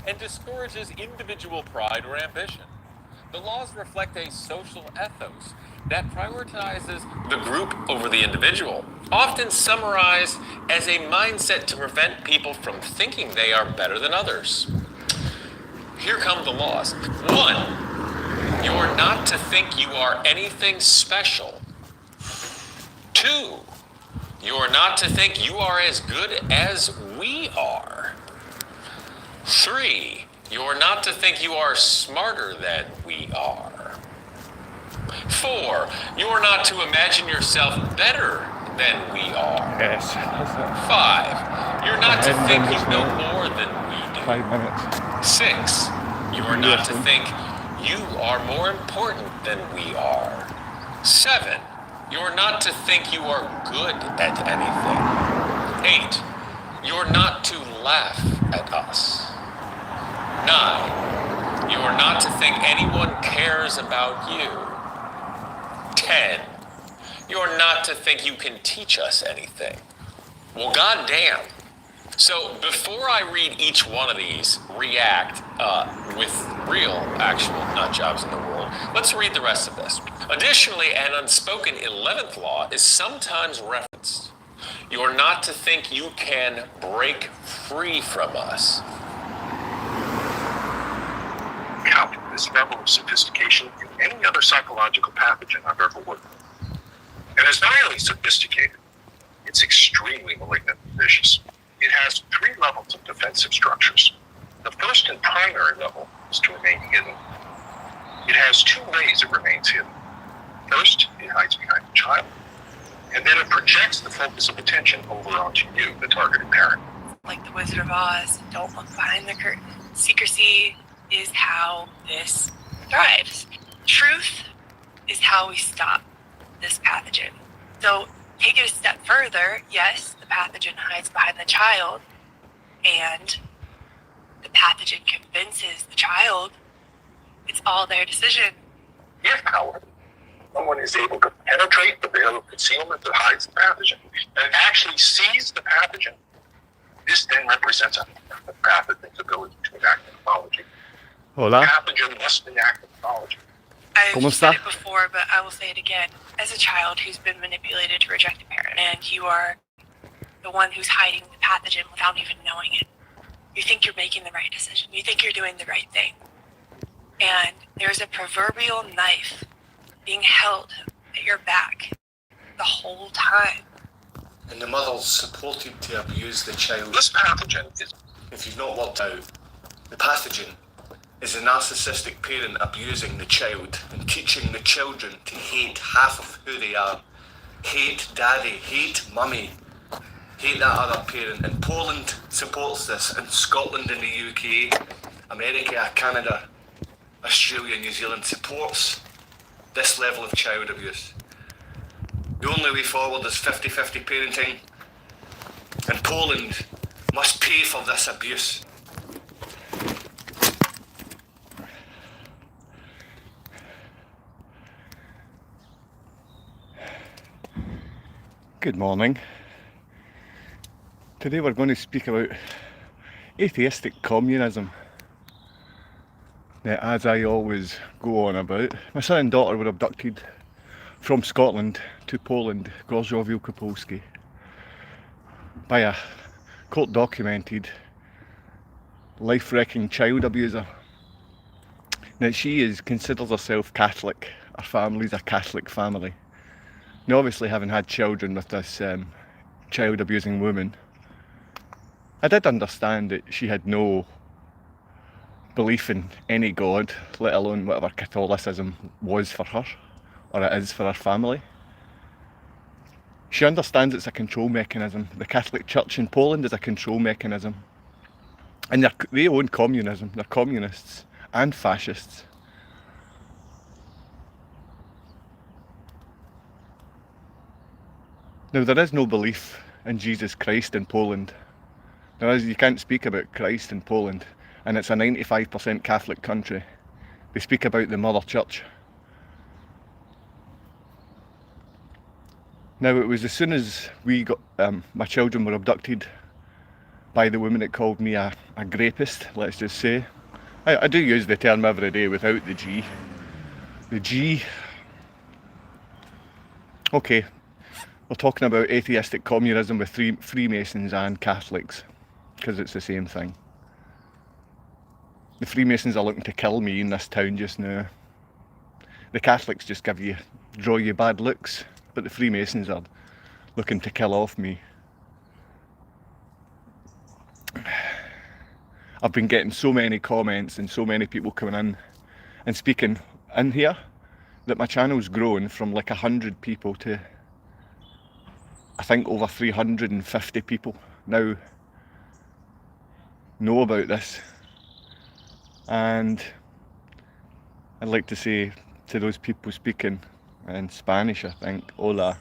and discourages individual pride or ambition. The laws reflect a social ethos that prioritizes the group over the individual, often summarized as a mindset to prevent people from thinking they are better than others. Here come the laws. 1. You are not to think you are anything special. 2. You are not to think you are as good as we are. 3. You are not to think you are smarter than we are. 4. You are not to imagine yourself better than we are. Yes. 5. You're not to think you know more than we do. 5 minutes. 6. You are not to think you are more important than we are. 7. You are not to think you are good at anything. 8. You are not to laugh at us. 9. You are not to think anyone cares about you. 10. You are not to think you can teach us anything. Well, goddamn. So before I read each one of these, react with real, actual nut jobs in the world, let's read the rest of this. Additionally, an unspoken 11th law is sometimes referenced. You are not to think you can break free from us. Count this level of sophistication in any other psychological pathogen I've ever worked with. And it's not only sophisticated, it's extremely malignant and vicious. It has 3 levels of defensive structures. The first and primary level is to remain hidden. It has 2 ways it remains hidden. First, it hides behind the child, and then it projects the focus of attention over onto you, the targeted parent. Like the Wizard of Oz, don't look behind the curtain. Secrecy is how this thrives. Truth is how we stop this pathogen. So take it a step further. Yes, the pathogen hides behind the child, and the pathogen convinces the child it's all their decision. If, however, someone is able to penetrate the veil of concealment that hides the pathogen and actually sees the pathogen, this then represents a pathogen's ability to enact pathology. Hola. The pathogen must enact pathology. I've said it before, but I will say it again. As a child who's been manipulated to reject a parent, and you are the one who's hiding the pathogen without even knowing it, you think you're making the right decision. You think you're doing the right thing. And there's a proverbial knife being held at your back the whole time. And the mother's supported to abuse the child. This pathogen is, if you've not worked out, the pathogen is a narcissistic parent abusing the child and teaching the children to hate half of who they are. Hate daddy, hate mummy, hate that other parent. And Poland supports this, and Scotland and the UK, America, Canada, Australia, New Zealand supports this level of child abuse. The only way forward is 50-50 parenting, and Poland must pay for this abuse. Good morning. Today we're going to speak about atheistic communism. Now, as I always go on about, my son and daughter were abducted from Scotland to Poland, Gorzów Wielkopolski, by a court-documented, life-wrecking child abuser. Now, she considers herself Catholic. Her family's a Catholic family. Now, obviously, having had children with this child-abusing woman, I did understand that she had no belief in any God, let alone whatever Catholicism was for her, or it is for her family. She understands it's a control mechanism. The Catholic Church in Poland is a control mechanism. And they own communism. They're communists and fascists. Now, there is no belief in Jesus Christ in Poland. You can't speak about Christ in Poland, and it's a 95% Catholic country. They speak about the Mother Church. Now, it was as soon as my children were abducted by the woman that called me a grapist, let's just say. I do use the term every day without the G. The G. Okay, we're talking about atheistic communism with Freemasons and Catholics, because it's the same thing. The Freemasons are looking to kill me in this town just now. The Catholics just draw you bad looks, but the Freemasons are looking to kill off me. I've been getting so many comments and so many people coming in and speaking in here that my channel's grown from like 100 people to I think over 350 people now know about this. And I'd like to say to those people speaking in Spanish, I think, hola,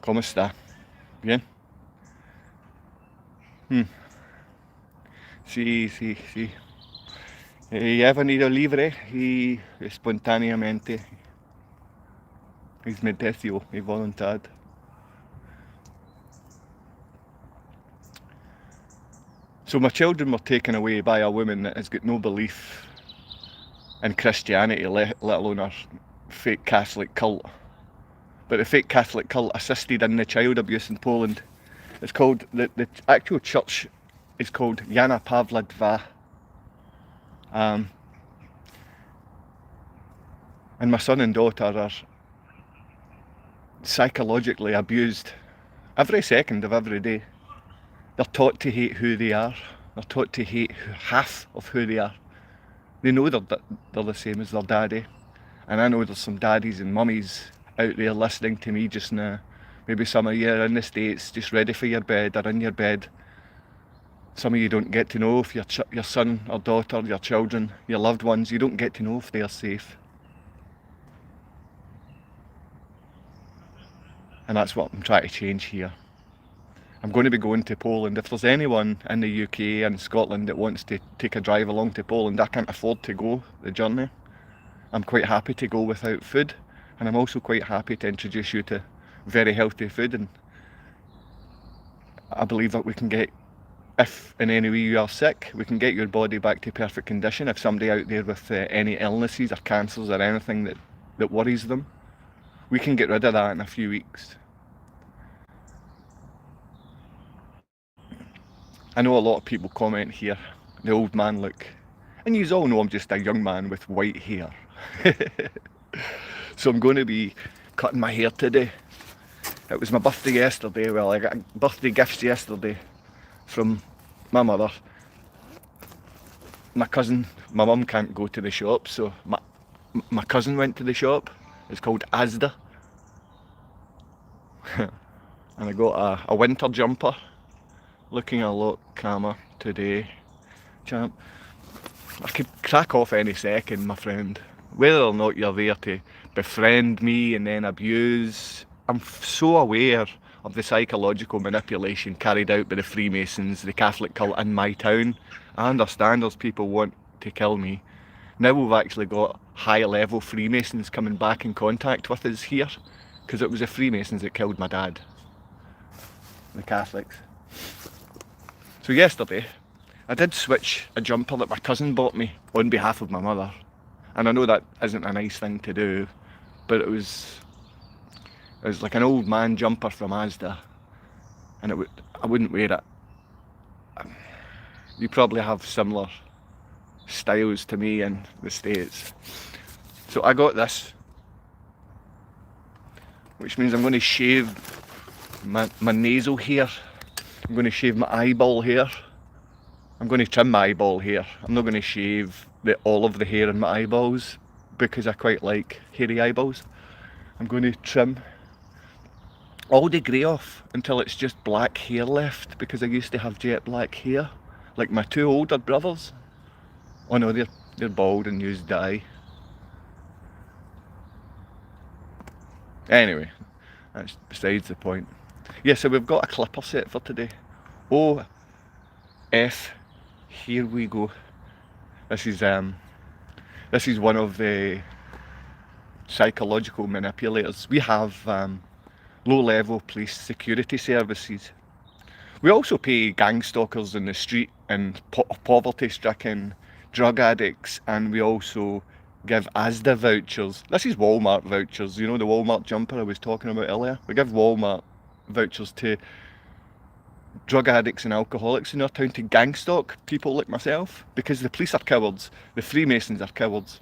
¿cómo está? Bien? Sí, sí, sí. He venido libre y espontáneamente. Es mi deseo, mi voluntad. So my children were taken away by a woman that has got no belief in Christianity, let alone her fake Catholic cult. But the fake Catholic cult assisted in the child abuse in Poland. It's called, the actual church is called Jana Pawla II. And my son and daughter are psychologically abused every second of every day. They're taught to hate who they are. They're taught to hate half of who they are. They know they're the same as their daddy. And I know there's some daddies and mummies out there listening to me just now. Maybe some of you are in the States, just ready for your bed or in your bed. Some of you don't get to know if your son or daughter, your children, your loved ones, you don't get to know if they're safe. And that's what I'm trying to change here. I'm going to be going to Poland. If there's anyone in the UK and Scotland that wants to take a drive along to Poland, I can't afford to go the journey. I'm quite happy to go without food, and I'm also quite happy to introduce you to very healthy food. And I believe that we can get, if in any way you are sick, we can get your body back to perfect condition. If somebody out there with any illnesses or cancers or anything that worries them, we can get rid of that in a few weeks. I know a lot of people comment here, the old man look, and you all know I'm just a young man with white hair. So I'm going to be cutting my hair today. It was my birthday yesterday. Well, I got birthday gifts yesterday from my mother. My cousin, my mum can't go to the shop, so my cousin went to the shop. It's called Asda. And I got a winter jumper. Looking a lot calmer today, champ. I could crack off any second, my friend. Whether or not you're there to befriend me and then abuse, I'm so aware of the psychological manipulation carried out by the Freemasons, the Catholic cult in my town. I understand those people want to kill me. Now we've actually got high-level Freemasons coming back in contact with us here, because it was the Freemasons that killed my dad, the Catholics. So yesterday, I did switch a jumper that my cousin bought me on behalf of my mother. And I know that isn't a nice thing to do, but it was like an old man jumper from Asda, and I wouldn't wear it. You probably have similar styles to me in the States. So I got this, which means I'm going to shave my nasal hair. I'm going to shave my eyeball hair. I'm going to trim my eyeball hair. I'm not going to shave all of the hair in my eyeballs because I quite like hairy eyeballs. I'm going to trim all the grey off until it's just black hair left, because I used to have jet black hair, like my two older brothers. Oh no, they're bald and use dye. Anyway, that's besides the point. Yeah, so we've got a clipper set for today. Oh, here we go. This is one of the psychological manipulators. We have low-level police security services. We also pay gangstalkers in the street and poverty-stricken drug addicts, and we also give ASDA vouchers. This is Walmart vouchers, you know, the Walmart jumper I was talking about earlier. We give Walmart vouchers to drug addicts and alcoholics in our town to gangstalk people like myself, because the police are cowards, the Freemasons are cowards.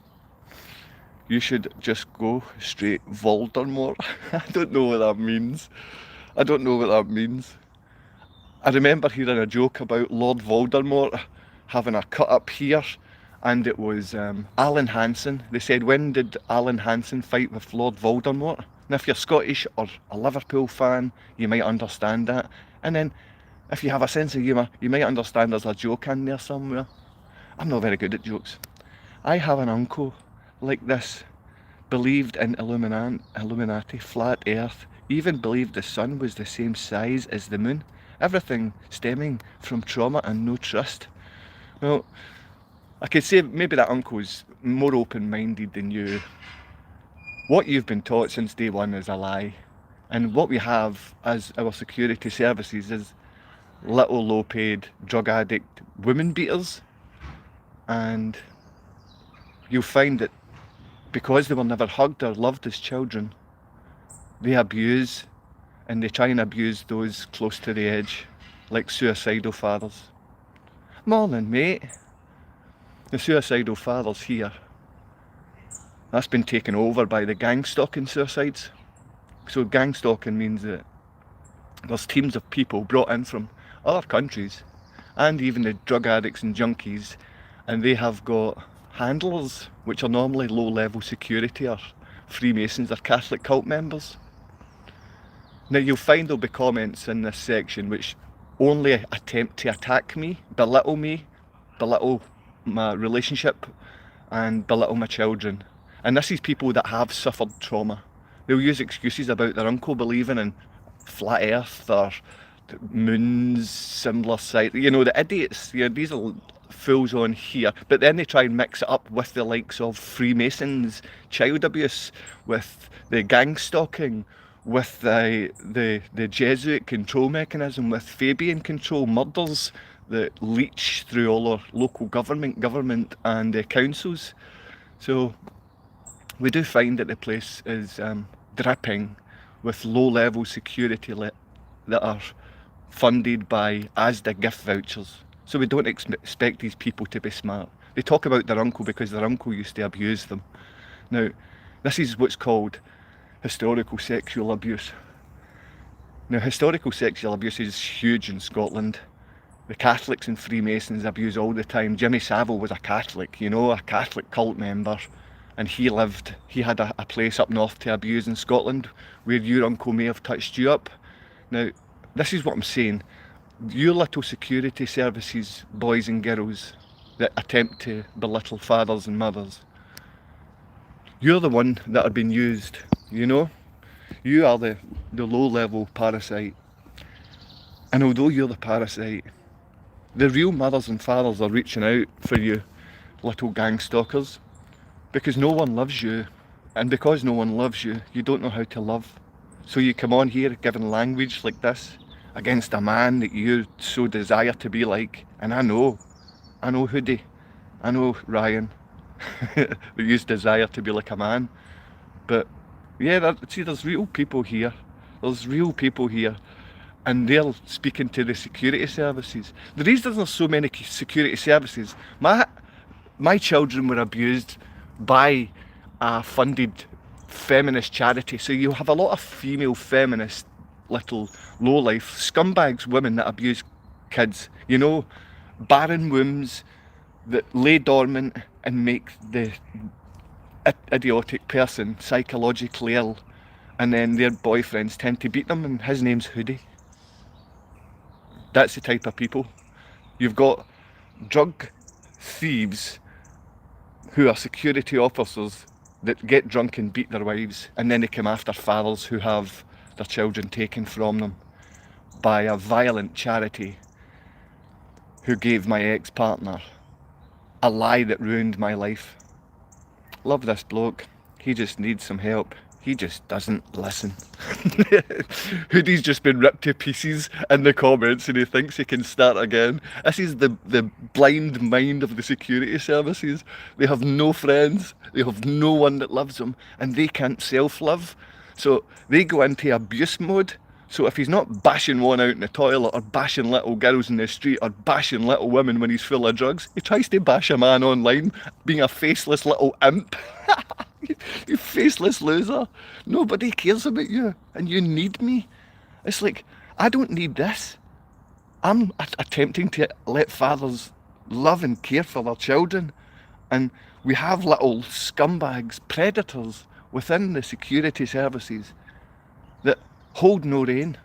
You should just go straight Voldemort. I don't know what that means. I don't know what that means. I remember hearing a joke about Lord Voldemort having a cut up here, and it was Alan Hansen. They said, when did Alan Hansen fight with Lord Voldemort? And if you're Scottish or a Liverpool fan, you might understand that. And then if you have a sense of humour, you might understand there's a joke in there somewhere. I'm not very good at jokes. I have an uncle like this, believed in Illuminati, flat earth, even believed the sun was the same size as the moon. Everything stemming from trauma and no trust. Well, I could say maybe that uncle's more open-minded than you. What you've been taught since day one is a lie. And what we have as our security services is little low-paid drug addict women beaters. And you'll find that because they were never hugged or loved as children, they abuse, and they try and abuse those close to the edge, like suicidal fathers. Morning, mate. The suicidal fathers here, that's been taken over by the gangstalking suicides. So gangstalking means that there's teams of people brought in from other countries, and even the drug addicts and junkies, and they have got handlers, which are normally low-level security or Freemasons or Catholic cult members. Now you'll find there'll be comments in this section which only attempt to attack me, belittle my relationship, and belittle my children. And this is people that have suffered trauma. They'll use excuses about their uncle believing in flat earth or moons, similar sight. You know, the idiots, these are fools on here. But then they try and mix it up with the likes of Freemasons, child abuse, with the gang stalking, with the Jesuit control mechanism, with Fabian control, murders that leach through all our local government and councils. So we do find that the place is dripping with low-level security that are funded by ASDA gift vouchers. So we don't expect these people to be smart. They talk about their uncle because their uncle used to abuse them. Now, this is what's called historical sexual abuse. Now, historical sexual abuse is huge in Scotland. The Catholics and Freemasons abuse all the time. Jimmy Savile was a Catholic, you know, a Catholic cult member, and he had a place up north to abuse in Scotland where your uncle may have touched you up. Now, this is what I'm saying. You little security services, boys and girls, that attempt to belittle fathers and mothers, you're the one that are being used, you know? You are the low-level parasite. And although you're the parasite, the real mothers and fathers are reaching out for you, little gang stalkers, because no one loves you. And because no one loves you, you don't know how to love. So you come on here giving language like this against a man that you so desire to be like. And I know Hoodie, I know Ryan, that you desire to be like a man. But yeah, there's real people here. There's real people here. And they're speaking to the security services. The reason there's so many security services, my children were abused by a funded feminist charity. So you have a lot of female feminist little low-life scumbags, women that abuse kids. You know, barren wombs that lay dormant and make the idiotic person psychologically ill. And then their boyfriends tend to beat them, and his name's Hoodie. That's the type of people. You've got drug thieves who are security officers that get drunk and beat their wives, and then they come after fathers who have their children taken from them by a violent charity who gave my ex-partner a lie that ruined my life. Love this bloke. He just needs some help. He just doesn't listen. Hoodie's just been ripped to pieces in the comments and he thinks he can start again. This is the blind mind of the security services. They have no friends, they have no one that loves them, and they can't self-love. So they go into abuse mode. So if he's not bashing one out in the toilet or bashing little girls in the street or bashing little women when he's full of drugs, he tries to bash a man online being a faceless little imp. You faceless loser. Nobody cares about you and you need me. It's like, I don't need this. I'm attempting to let fathers love and care for their children, and we have little scumbags, predators within the security services that hold no rein,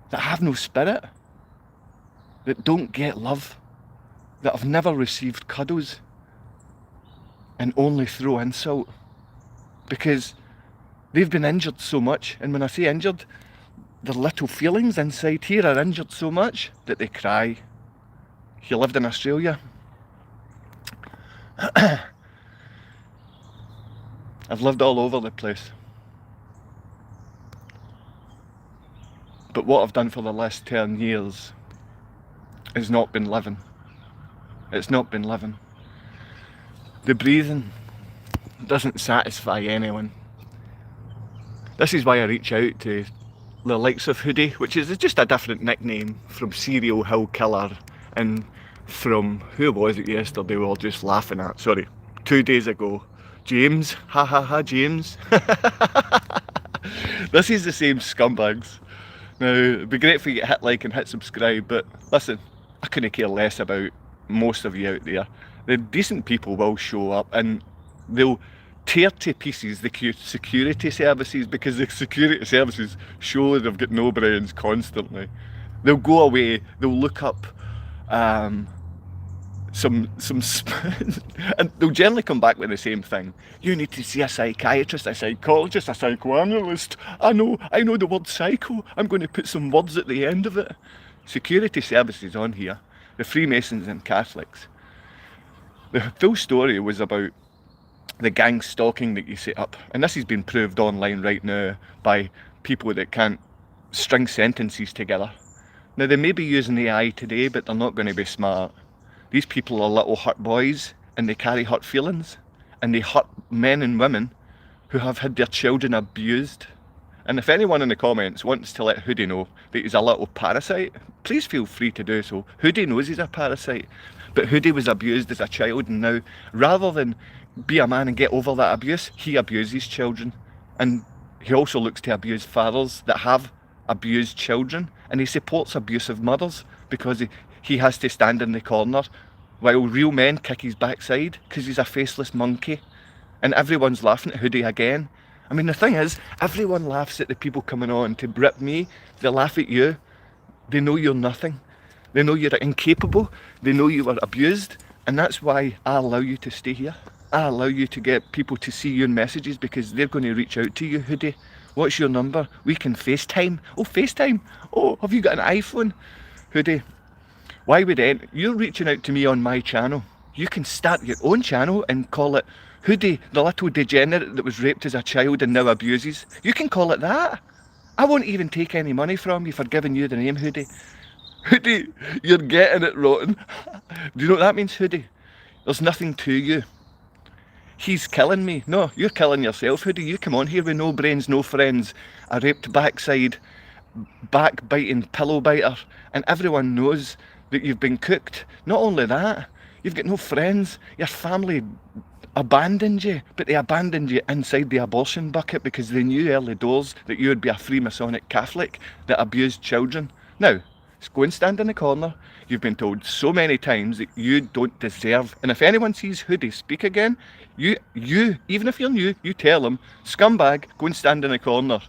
that have no spirit, that don't get love, that have never received cuddles, and only throw insult because they've been injured so much. And when I say injured, their little feelings inside here are injured so much that they cry. He lived in Australia. I've lived all over the place. But what I've done for the last 10 years has not been living. It's not been living. The breathing doesn't satisfy anyone. This is why I reach out to the likes of Hoodie, which is just a different nickname from Serial Hill Killer and from, who was it yesterday we were all just laughing at, sorry, 2 days ago, James, ha ha ha James. This is the same scumbags. Now, it'd be great for you to hit like and hit subscribe, but listen, I couldn't care less about most of you out there. The decent people will show up and they'll tear to pieces the security services, because the security services show they've got no brains constantly. They'll go away, they'll look up some and they'll generally come back with the same thing. You need to see a psychiatrist, a psychologist, a psychoanalyst. I know the word psycho. I'm going to put some words at the end of it. Security services on here, the Freemasons and Catholics. The full story was about the Gangstalking that you set up, and this has been proved online right now by people that can't string sentences together. Now, they may be using AI today, but they're not going to be smart. These people are little hurt boys, and they carry hurt feelings, and they hurt men and women who have had their children abused. And if anyone in the comments wants to let Hoodie know that he's a little parasite, please feel free to do so. Hoodie knows he's a parasite, but Hoodie was abused as a child, and now, rather than be a man and get over that abuse, he abuses children. And he also looks to abuse fathers that have abused children, and he supports abusive mothers because he has to stand in the corner while real men kick his backside because he's a faceless monkey. And everyone's laughing at Hoodie again. I mean, the thing is, everyone laughs at the people coming on to rip me. They laugh at you. They know you're nothing. They know you're incapable. They know you were abused. And that's why I allow you to stay here. I allow you to get people to see your messages because they're going to reach out to you. Hoodie, what's your number? We can FaceTime. Oh, FaceTime. Oh, have you got an iPhone? Hoodie, why would you're reaching out to me on my channel. You can start your own channel and call it Hoodie, the little degenerate that was raped as a child and now abuses. You can call it that. I won't even take any money from you for giving you the name Hoodie. Hoodie, you're getting it rotten. Do you know what that means, Hoodie? There's nothing to you. He's killing me. No, you're killing yourself, Hoodie. You come on here with no brains, no friends, a raped backside, backbiting pillow biter, and everyone knows that you've been cooked. Not only that, you've got no friends. Your family abandoned you, but they abandoned you inside the abortion bucket because they knew early doors that you would be a Freemasonic Catholic that abused children. Now, just go and stand in the corner. You've been told so many times that you don't deserve. And if anyone sees Hoodie speak again, you, even if you're new, you tell him, scumbag, go and stand in the corner,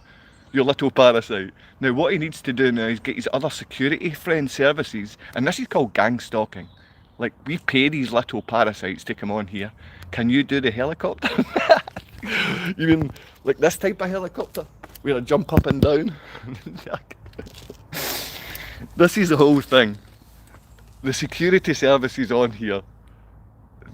you little parasite. Now, what he needs to do now is get his other security friend services, and this is called Gangstalking. Like, we pay these little parasites to come on here. Can you do the helicopter? You mean, like this type of helicopter? Where I jump up and down? This is the whole thing. The security services on here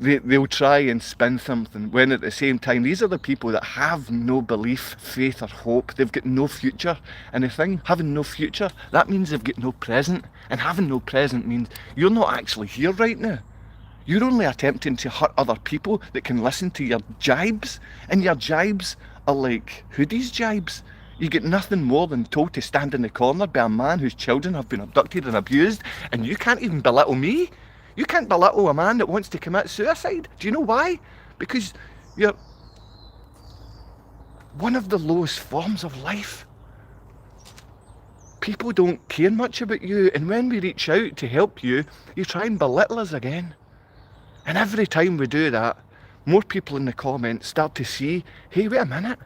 they'll try and spin something, when at the same time, these are the people that have no belief, faith or hope. They've got no future. And the thing, having no future, that means they've got no present. And having no present means you're not actually here right now. You're only attempting to hurt other people that can listen to your jibes. And your jibes are like hoodies jibes. You get nothing more than told to stand in the corner by a man whose children have been abducted and abused, and you can't even belittle me. You can't belittle a man that wants to commit suicide. Do you know why? Because you're one of the lowest forms of life. People don't care much about you, and when we reach out to help you, you try and belittle us again. And every time we do that, more people in the comments start to see, hey, wait a minute,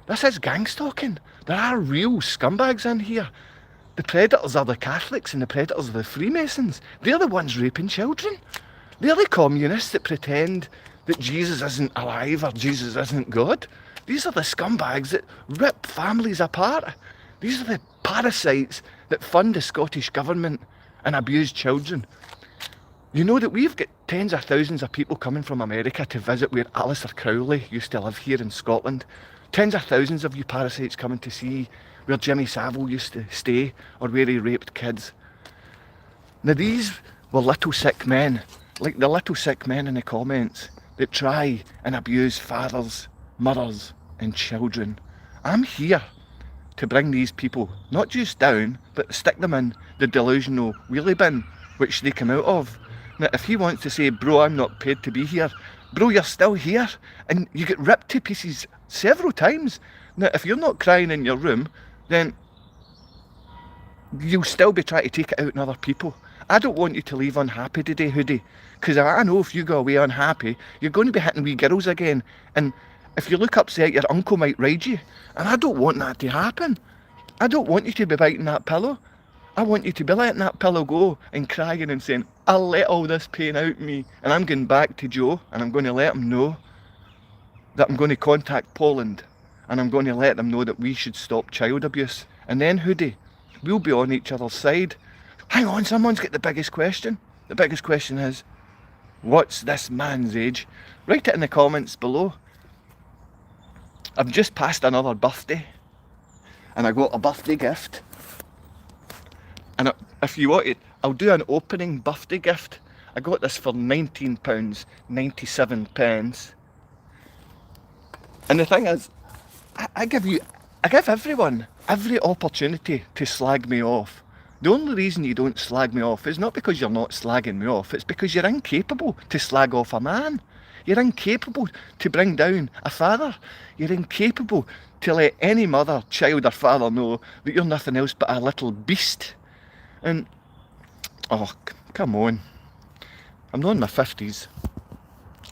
this is gangstalking. There are real scumbags in here. The predators are the Catholics and the predators are the Freemasons. They're the ones raping children. They're the communists that pretend that Jesus isn't alive or Jesus isn't God. These are the scumbags that rip families apart. These are the parasites that fund the Scottish government and abuse children. You know that we've got tens of thousands of people coming from America to visit where Alistair Crowley used to live here in Scotland. Tens of thousands of you parasites coming to see where Jimmy Savile used to stay or where he raped kids. Now these were little sick men, like the little sick men in the comments that try and abuse fathers, mothers and children. I'm here to bring these people not just down, but stick them in the delusional wheelie bin which they come out of. Now if he wants to say, bro, I'm not paid to be here, bro, you're still here and you get ripped to pieces several times. Now if you're not crying in your room, then you'll still be trying to take it out on other people. I don't want you to leave unhappy today, Hoodie, because I know if you go away unhappy, you're going to be hitting wee girls again, and if you look upset, your uncle might ride you, and I don't want that to happen. I don't want you to be biting that pillow. I want you to be letting that pillow go and crying and saying, I'll let all this pain out of me, and I'm going back to Joe, and I'm going to let him know that I'm going to contact Poland, and I'm going to let them know that we should stop child abuse. And then, Hoodie, we'll be on each other's side. Hang on, someone's got the biggest question. The biggest question is, what's this man's age? Write it in the comments below. I've just passed another birthday, and I got a birthday gift. And if you want it, I'll do an opening birthday gift. I got this for £19.97. And the thing is, I give everyone every opportunity to slag me off. The only reason you don't slag me off is not because you're not slagging me off, it's because you're incapable to slag off a man. You're incapable to bring down a father. You're incapable to let any mother, child or father know that you're nothing else but a little beast. And, oh, come on. I'm not in my 50s.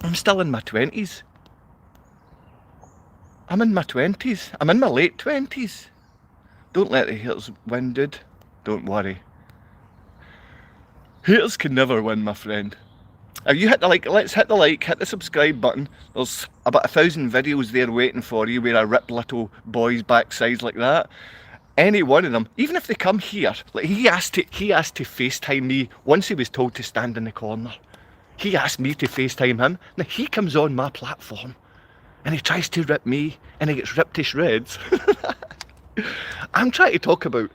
I'm still in my 20s. I'm in my 20s. I'm in my late 20s. Don't let the haters win, dude. Don't worry. Haters can never win, my friend. If you hit the like, let's hit the like, hit the subscribe button. There's about 1,000 videos there waiting for you where I rip little boys' backsides like that. Any one of them, even if they come here, like he asked to FaceTime me once he was told to stand in the corner. He asked me to FaceTime him. Now he comes on my platform and he tries to rip me and he gets ripped to shreds. I'm trying to talk about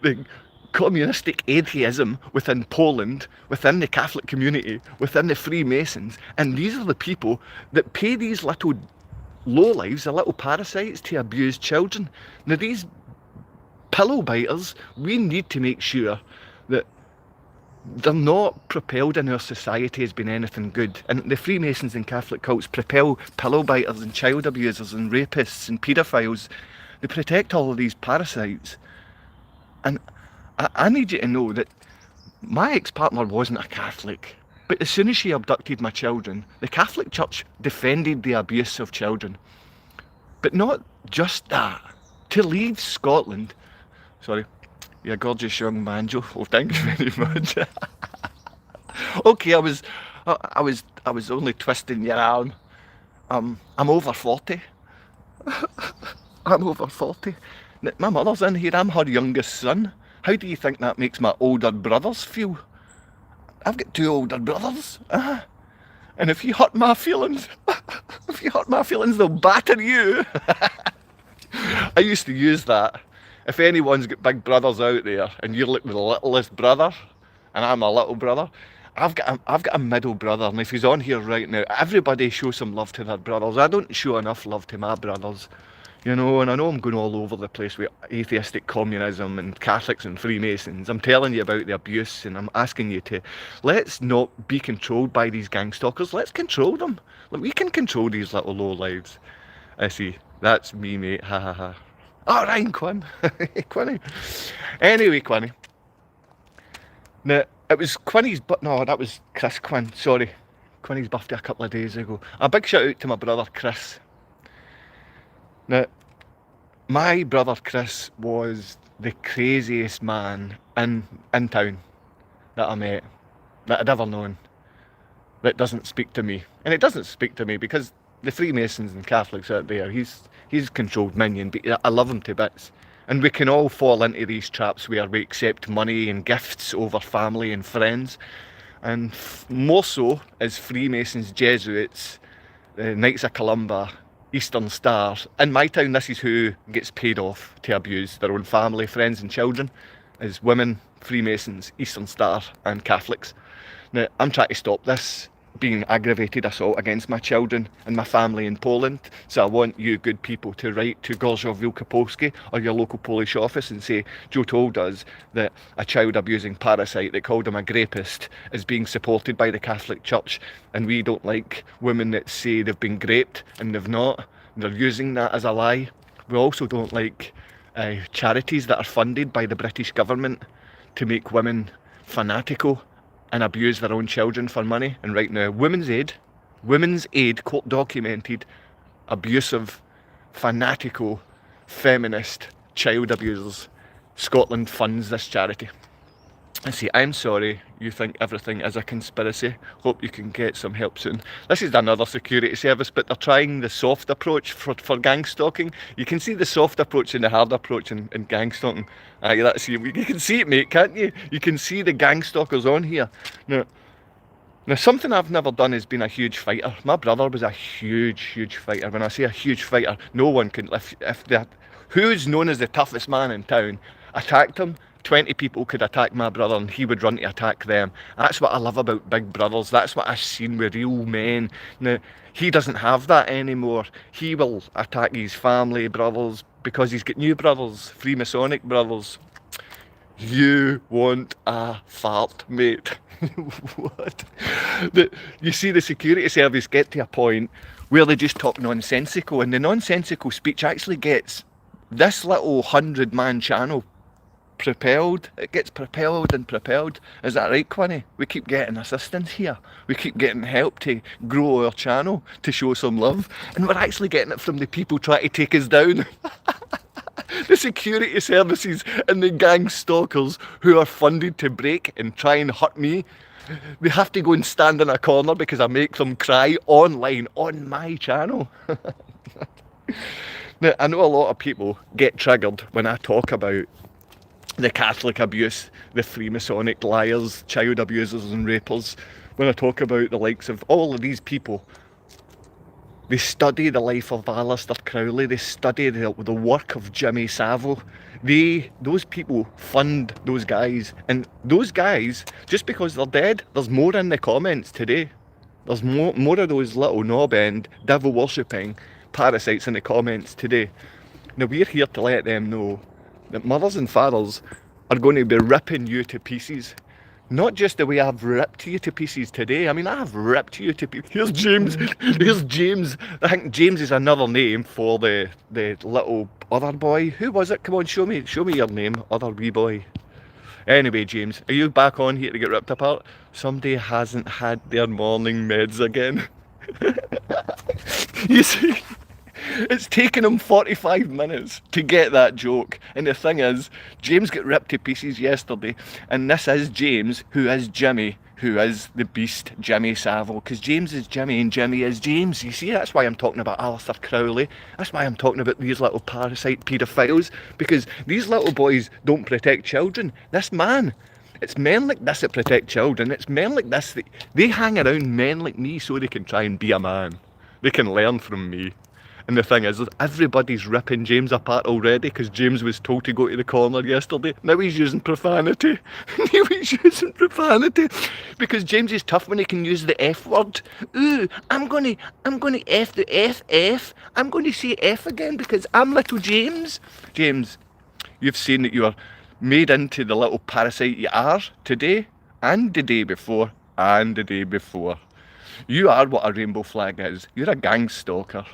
the communistic atheism within Poland, within the Catholic community, within the Freemasons, and these are the people that pay these little lowlives, the little parasites, to abuse children. Now these pillow biters, we need to make sure that they're not propelled in our society as being anything good. And the Freemasons and Catholic cults propel pillow biters and child abusers and rapists and paedophiles. They protect all of these parasites. And I need you to know that my ex-partner wasn't a Catholic, but as soon as she abducted my children, the Catholic Church defended the abuse of children. But not just that. To leave Scotland, sorry, you're a gorgeous young man, Joe. Oh, thank you very much. Okay, I was only twisting your arm. I'm over 40. I'm over 40. My mother's in here. I'm her youngest son. How do you think that makes my older brothers feel? I've got 2 older brothers. And if you hurt my feelings, they'll batter you. I used to use that. If anyone's got big brothers out there and you're like the littlest brother, and I'm a little brother, I've got a middle brother, and if he's on here right now, everybody show some love to their brothers. I don't show enough love to my brothers, you know, and I know I'm going all over the place with atheistic communism and Catholics and Freemasons. I'm telling you about the abuse, and I'm asking you to, let's not be controlled by these gang stalkers. Let's control them. Like, we can control these little low lives. I see. That's me, mate. Ha ha ha. Oh, Ryan Quinn. Quinny. Anyway, Quinny. Now, it was Quinny's, but no, that was Chris Quinn, sorry. Quinny's birthday a couple of days ago. A big shout out to my brother Chris. Now, my brother Chris was the craziest man in town that I met, that I'd ever known, that doesn't speak to me. And it doesn't speak to me because the Freemasons and Catholics out there, he's controlled minion, but I love him to bits. And we can all fall into these traps where we accept money and gifts over family and friends. And more so as Freemasons, Jesuits, the Knights of Columbia, Eastern Star. In my town, this is who gets paid off to abuse their own family, friends and children, as women, Freemasons, Eastern Star and Catholics. Now, I'm trying to stop this being aggravated assault against my children and my family in Poland. So I want you good people to write to Gorzów Wielkopolski or your local Polish office and say, Joe told us that a child abusing parasite that called him a grapist is being supported by the Catholic Church, and we don't like women that say they've been raped and they've not. They're using that as a lie. We also don't like charities that are funded by the British government to make women fanatical and abuse their own children for money. And right now, Women's Aid, court documented, abusive, fanatical, feminist child abusers. Scotland funds this charity. I see, I'm sorry you think everything is a conspiracy. Hope you can get some help soon. This is another security service, but they're trying the soft approach for gang stalking. You can see the soft approach and the hard approach in gang stalking. You can see it, mate, can't you? You can see the gang stalkers on here. Now, something I've never done is been a huge fighter. My brother was a huge fighter. When I say a huge fighter, no one can, who's known as the toughest man in town, attacked him, 20 people could attack my brother and he would run to attack them. That's what I love about big brothers. That's what I've seen with real men. Now, he doesn't have that anymore. He will attack his family brothers because he's got new brothers, Freemasonic brothers. You want a fart, mate. What? You see the security service get to a point where they just talk nonsensical, and the nonsensical speech actually gets this little 100-man channel propelled. It gets propelled and propelled. Is that right, Quinny? We keep getting assistance here. We keep getting help to grow our channel, to show some love, and we're actually getting it from the people trying to take us down. The security services and the gang stalkers who are funded to break and try and hurt me, they have to go and stand in a corner because I make them cry online on my channel. Now, I know a lot of people get triggered when I talk about the Catholic abuse, the Freemasonic liars, child abusers and rapers. When I talk about the likes of all of these people, they study the life of Aleister Crowley, they study the work of Jimmy Savile. Those people fund those guys, and those guys, just because they're dead, there's more in the comments today. There's more of those little knob-end, devil-worshipping parasites in the comments today. Now, we're here to let them know that mothers and fathers are going to be ripping you to pieces. Not just the way I've ripped you to pieces today. I mean, I have ripped you to pieces. Here's James. Here's James. I think James is another name for the little other boy. Who was it? Come on, show me your name, other wee boy. Anyway, James, are you back on here to get ripped apart? Somebody hasn't had their morning meds again. You see? It's taken him 45 minutes to get that joke. And the thing is, James got ripped to pieces yesterday. And this is James, who is Jimmy, who is the beast, Jimmy Savile. Because James is Jimmy and Jimmy is James. You see, that's why I'm talking about Aleister Crowley. That's why I'm talking about these little parasite paedophiles. Because these little boys don't protect children. This man It's men like this that protect children. It's men like this that they hang around men like me so they can try and be a man. They can learn from me. And the thing is, everybody's ripping James apart already because James was told to go to the corner yesterday. Now he's using profanity. Now he's using profanity because James is tough when he can use the F word. Ooh, I'm gonna F the F. I'm gonna say F again because I'm little James. James, you've seen that you are made into the little parasite you are today and the day before and the day before. You are what a rainbow flag is. You're a gangstalker.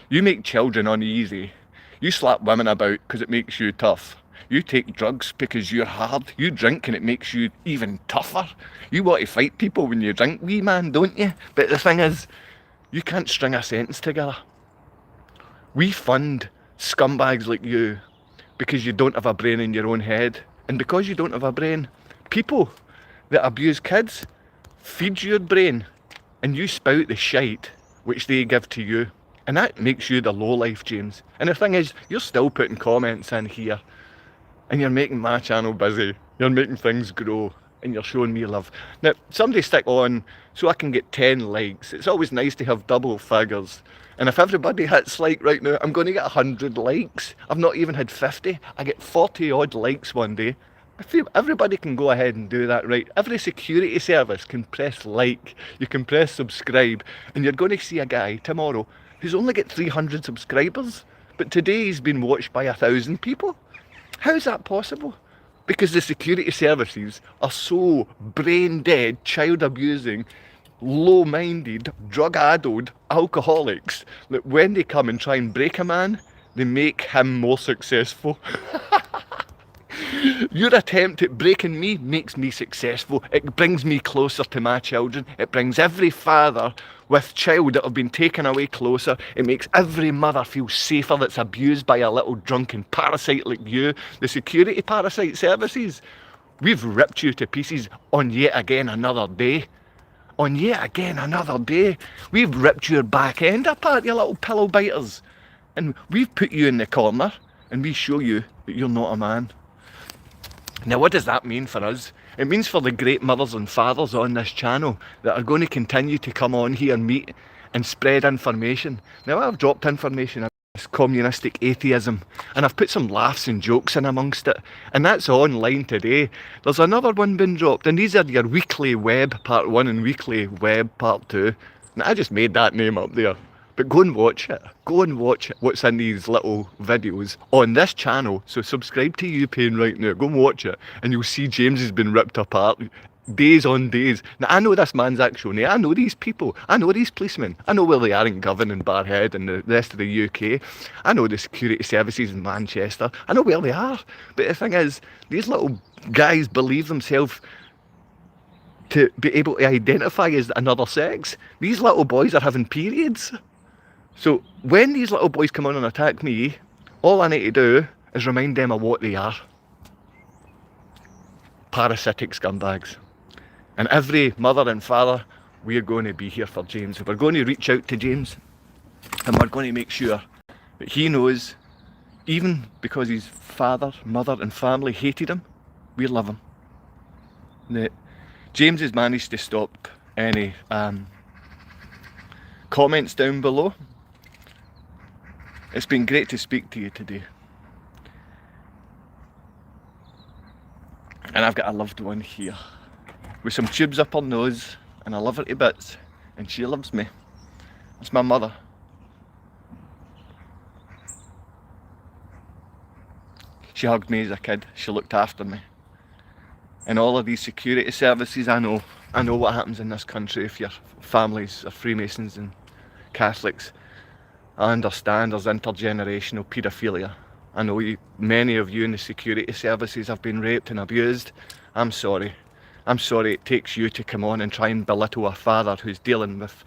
You make children uneasy. You slap women about because it makes you tough. You take drugs because you're hard. You drink and it makes you even tougher. You want to fight people when you drink, wee man, don't you? But the thing is, you can't string a sentence together. We fund scumbags like you because you don't have a brain in your own head. And because you don't have a brain, people that abuse kids feed your brain and you spout the shite which they give to you. And that makes you the lowlife, James. And the thing is, you're still putting comments in here and you're making my channel busy. You're making things grow and you're showing me love. Now, somebody stick on so I can get 10 likes. It's always nice to have double figures. And if everybody hits like right now, I'm going to get 100 likes. I've not even had 50. I get 40 odd likes one day. I feel everybody can go ahead and do that, right? Every security service can press like, you can press subscribe, and you're going to see a guy tomorrow who's only got 300 subscribers, but today he's been watched by 1,000 people. How's that possible? Because the security services are so brain dead, child abusing, low-minded, drug-addled alcoholics that when they come and try and break a man, they make him more successful. Your attempt at breaking me makes me successful. It brings me closer to my children. It brings every father with child that have been taken away closer. It makes every mother feel safer that's abused by a little drunken parasite like you. The security parasite services, we've ripped you to pieces on yet again another day. On yet again another day. We've ripped your back end apart, you little pillow biters. And we've put you in the corner and we show you that you're not a man. Now what does that mean for us? It means for the great mothers and fathers on this channel that are going to continue to come on here and meet and spread information. Now I've dropped information about this communistic atheism and I've put some laughs and jokes in amongst it, and that's online today. There's another one been dropped, and these are your weekly web part 1 and weekly web part 2. Now I just made that name up there. But go and watch it. Go and watch what's in these little videos on this channel. So subscribe to YouPain right now. Go and watch it. And you'll see James has been ripped apart days on days. Now, I know this man's actual name. I know these people. I know these policemen. I know where they are in Govan and Barhead and the rest of the UK. I know the security services in Manchester. I know where they are. But the thing is, these little guys believe themselves to be able to identify as another sex. These little boys are having periods. So when these little boys come on and attack me, all I need to do is remind them of what they are. Parasitic scumbags. And every mother and father, we're going to be here for James. We're going to reach out to James and we're going to make sure that he knows, even because his father, mother and family hated him, we love him. That James has managed to stop any comments down below. It's been great to speak to you today. And I've got a loved one here with some tubes up her nose, and I love her to bits, and she loves me. It's my mother. She hugged me as a kid. She looked after me. And all of these security services, I know what happens in this country if your families are Freemasons and Catholics. I understand there's intergenerational paedophilia. I know many of you in the security services have been raped and abused. I'm sorry. I'm sorry it takes you to come on and try and belittle a father who's dealing with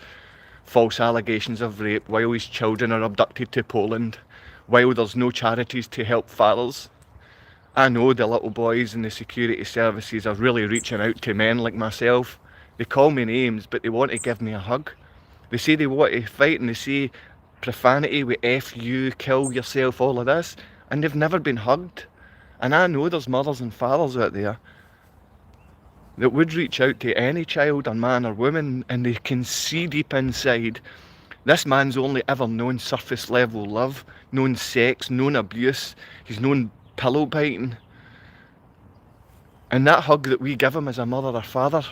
false allegations of rape while his children are abducted to Poland, while there's no charities to help fathers. I know the little boys in the security services are really reaching out to men like myself. They call me names, but they want to give me a hug. They say they want to fight and they say profanity with F you, kill yourself, all of this, and they've never been hugged. And I know there's mothers and fathers out there that would reach out to any child or man or woman, and they can see deep inside, this man's only ever known surface level love, known sex, known abuse, he's known pillow biting. And that hug that we give him as a mother or father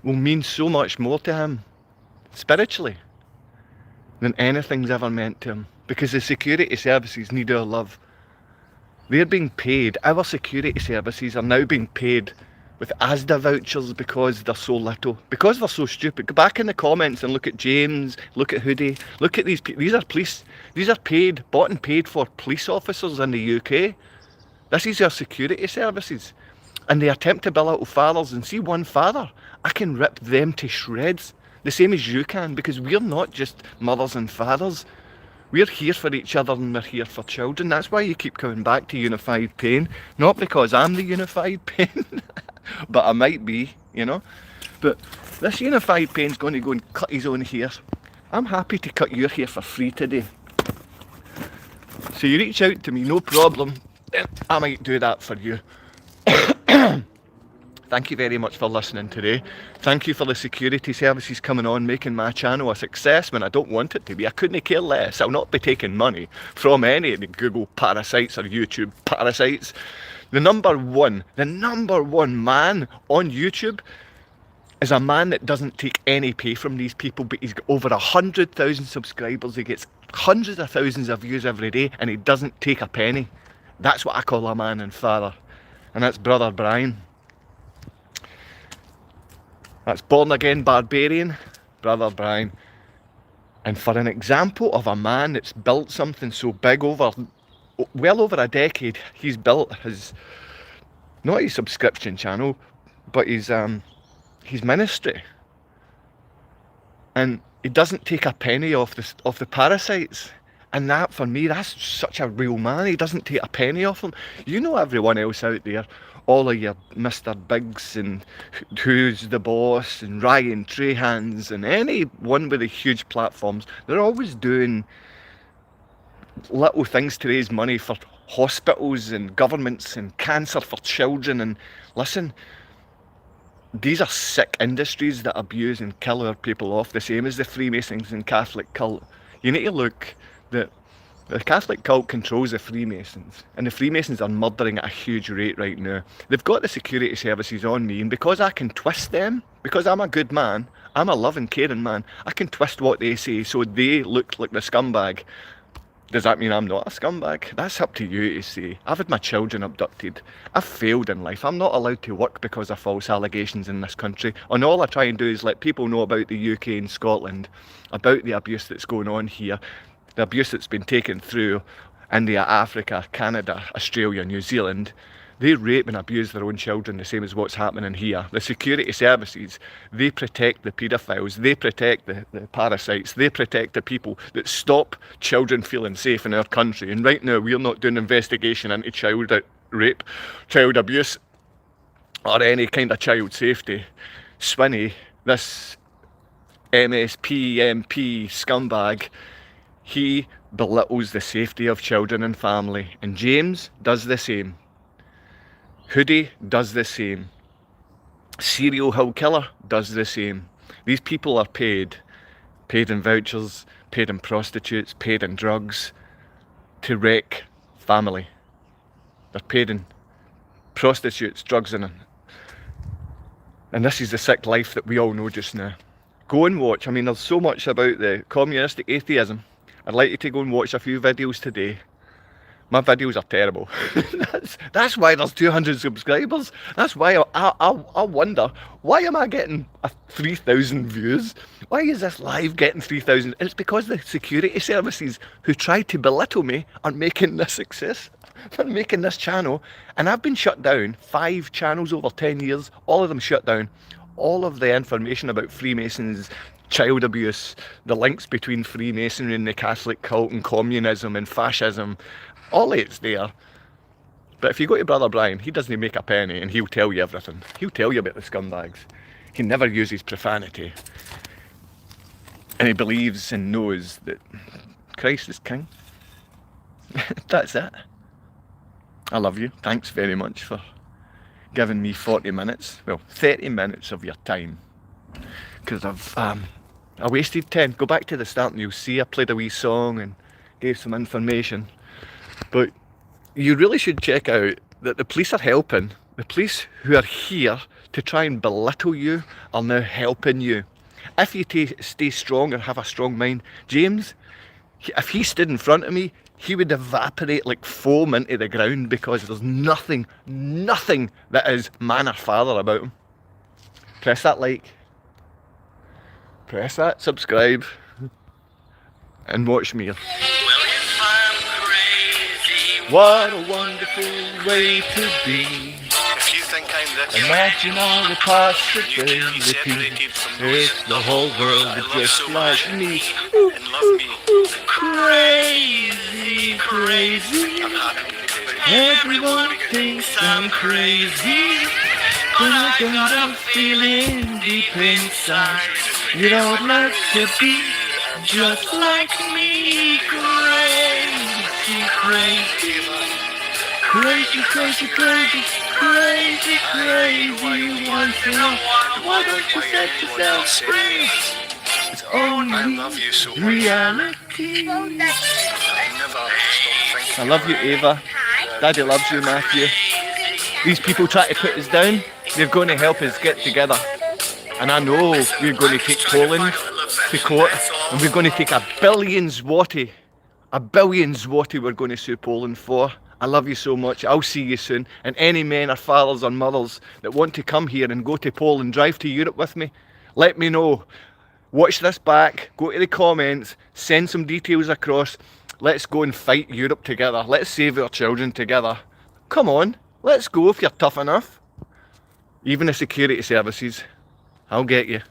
will mean so much more to him, spiritually, than anything's ever meant to him. Because the security services need our love. They're being paid, our security services are now being paid with ASDA vouchers because they're so little, because they're so stupid. Go back in the comments and look at James, look at Hoodie, look at these people. These are police, these are paid, bought and paid for police officers in the UK. This is our security services. And they attempt to be little fathers, and see one father, I can rip them to shreds, the same as you can, because we're not just mothers and fathers. We're here for each other and we're here for children. That's why you keep coming back to unified pain. Not because I'm the unified pain, but I might be, you know. But this unified pain's going to go and cut his own hair. I'm happy to cut your hair for free today. So you reach out to me, no problem. I might do that for you. Thank you very much for listening today. Thank you for the security services coming on, making my channel a success when I don't want it to be. I couldn't care less. I'll not be taking money from any of the Google parasites or YouTube parasites. The number one man on YouTube is a man that doesn't take any pay from these people, but he's got over 100,000 subscribers. He gets hundreds of thousands of views every day, and he doesn't take a penny. That's what I call a man and father. And that's Brother Brian. That's Born Again Barbarian, Brother Brian. And for an example of a man that's built something so big well over a decade, he's built his, not his subscription channel, but his ministry. And he doesn't take a penny off the parasites. And that, for me, that's such a real man. He doesn't take a penny off them. You know everyone else out there, all of your Mr. Biggs and Who's the Boss and Ryan Trahans and anyone with the huge platforms, they're always doing little things to raise money for hospitals and governments and cancer for children. And listen, these are sick industries that abuse and kill our people off, the same as the Freemasons and Catholic cult. You need to look that the Catholic cult controls the Freemasons, and the Freemasons are murdering at a huge rate right now. They've got the security services on me, and because I can twist them, because I'm a good man, I'm a loving, caring man, I can twist what they say so they look like the scumbag. Does that mean I'm not a scumbag? That's up to you to say. I've had my children abducted. I've failed in life. I'm not allowed to work because of false allegations in this country. And all I try and do is let people know about the UK and Scotland, about the abuse that's going on here, the abuse that's been taken through India, Africa, Canada, Australia, New Zealand. They rape and abuse their own children the same as what's happening here. The security services, they protect the paedophiles, they protect the parasites, they protect the people that stop children feeling safe in our country. And right now we're not doing an investigation into child rape, child abuse, or any kind of child safety. Swinney, this MSP, MP scumbag, he belittles the safety of children and family. And James does the same. Hoodie does the same. Serial Hill Killer does the same. These people are paid in vouchers, paid in prostitutes, paid in drugs to wreck family. They're paid in prostitutes, drugs, and this is the sick life that we all know just now. Go and watch. I mean, there's so much about the communistic atheism. I'd like you to go and watch a few videos today. My videos are terrible. that's why there's 200 subscribers. That's why I wonder, why am I getting 3,000 views? Why is this live getting 3,000? It's because the security services who tried to belittle me are making this success. They're making this channel. And I've been shut down. 5 channels over 10 years. All of them shut down. All of the information about Freemasons, child abuse, the links between Freemasonry and the Catholic cult and communism and fascism, all it's there. But if you go to Brother Brian, he doesn't make a penny and he'll tell you everything. He'll tell you about the scumbags. He never uses profanity. And he believes and knows that Christ is king. That's it. I love you. Thanks very much for giving me 40 minutes, well, 30 minutes of your time. Because I wasted 10. Go back to the start and you'll see I played a wee song and gave some information. But you really should check out that the police are helping. The police who are here to try and belittle you are now helping you. If you stay strong and have a strong mind, James, if he stood in front of me, he would evaporate like foam into the ground because there's nothing that is man or father about him. Press that like, press that subscribe, and watch me. What a wonderful way to be. If you think I'm rich, Imagine all the possibilities. If the whole world was just like me. and love me, Crazy, crazy. I'm happy. Everyone thinks I'm crazy. But I got a feeling deep inside. You don't like to be just like me. Crazy, crazy. Crazy, crazy, crazy, crazy, crazy. Once in a while, why don't you set yourself free? It's only I love you so much. reality. I never stop thinking. I love you, Ava. Daddy loves you, Matthew. These people try to put us down. They're going to help us get together. And I know we're going to take Poland to court, and we're going to take a billion zloty we're going to sue Poland for. I love you so much. I'll see you soon. And any men or fathers or mothers that want to come here and go to Poland, drive to Europe with me, let me know. Watch this back, go to the comments, send some details across. Let's go and fight Europe together. Let's save our children together. Come on, let's go if you're tough enough. Even the security services, I'll get you.